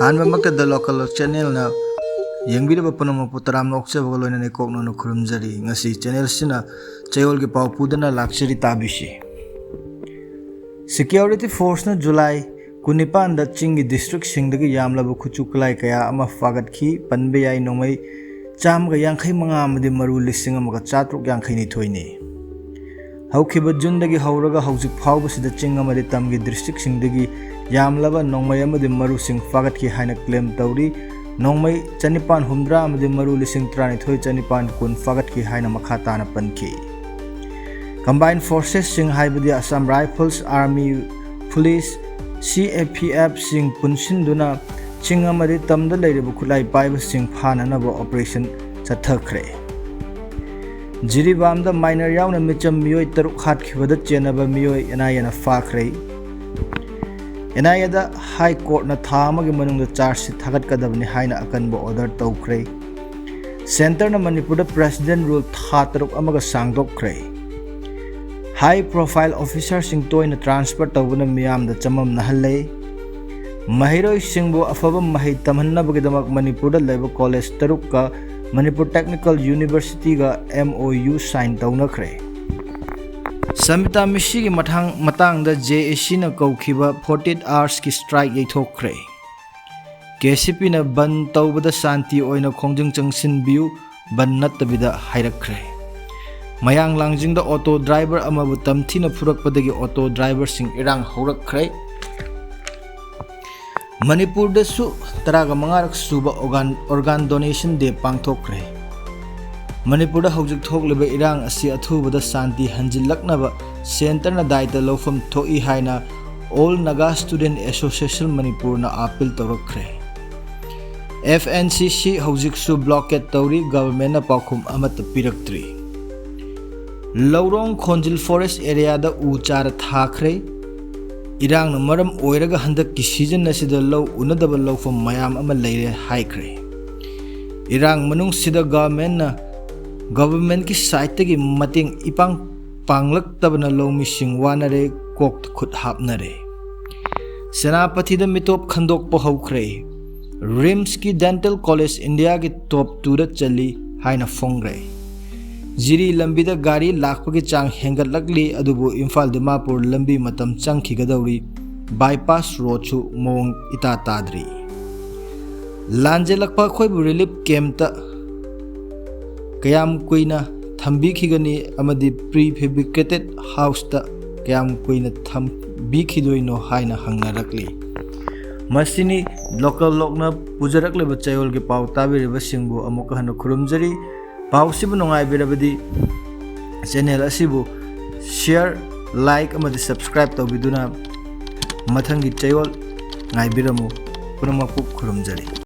Hanbamaka the local channel na Yangbida Panama Putaram Noxavolo and a Kokno Kurumzari, Nasi channel Sina, Chayolgi Pudana luxury tabishi. Security Force na July, Kunipan the Chingi district Singdagi Yamla Bukuchuklai Kaya Ama Fagat Ki, Panbeya Nomai, Chamga Yankai Mangam the Maru listing of Chatru Yankini Toini. How Kiba Jundagi Hauraga Housing Powers the Chingamaritamgi district Singdagi Yamlava Nomayama the Maru Sing Fagat Ki Haina claim Tauri. Nongmai Chanipan Humdra the Maru Lising Trani Toy Chanipan Kun Fagat Ki Haina Makhatana Panki. Combined Forces Sing Haibadi Assam Rifles, Army, Police, CAPF Sing Punshinduna, Chingamari Tamda Lady Bukulai Bible Sing Pananaba Operation Chathakre. Jiribam the minor Yawn and Micham Mui Taruk Hatkivada Chenaba Mui and I and a Fakre. Enayada High Court na Thamagi Manung the charge Tagat Kadabni Haina Akanbo order Tokre. Center na Manipur the President rule Thataruk Amaga Sangdok Kre. High profile officers sing to in a transport of Miam the Chamam Nahale. Mahiro Singbo Afabam Mahi Tamanna Bagamak Manipur the Labor College Taruka Manipur Technical University ga MOU sign Tauna Kre. Samita Mishi Matang the JAC na Kaukiba 48 hours ki strike Yatokre. KCP na ban Taubada Santi o na Kongjung Changsin View ban Natabida Hairakre. Mayang Langjing the auto driver Amabutam Tina Purak Padagi auto driver sing Irang Horakre. Manipur de Su Taraga Mangarak Suba organ donation day Pangtokre. Manipur Hojik Tok Liba Irang Asi Atubada Santi Hanjilaknaba Center na Daita Lofam Toi Haina All Naga Student Association Manipur na Apil Torokre. FNCC Hojik Su Blockade Tauri Government na Pakum Amat Piraktri. Laurong Konjil Forest Area da Uchara Thakre. Irang na Maram Oiraga Handak ki season na sida low unadaba low from Mayam Amalay Haikre. Irang Manung Sida government ki site ki mating ipang panglak tabana low missing wanare kokt khut hapnare. Senapati da mitop khandok po haukre. Rims ki Dental College India ki top 2 da chali haina fongre. Jiri lambi da gari lakpa ki chang hengat lakli adubu Imphal Dimapur lambi matam chang khigadauri bypass road chu mong ita tadri. Lanje lakpa khoi bu relief camp ta Kayam Kuina Thambi Khigani Amadi prefabricated house ta Kayam Kuina Thambi Khidoino Haina Hangarakli. Masini local logna Pujarakle Bachayol ke Pau Tabi Singbu Amokahano Kurumjari Pau Sibunongai Birabadi channel Asibu share like amadi subscribe to biduna Mathangi Chayol Ngai Biramu Puramapuk Kurumjari.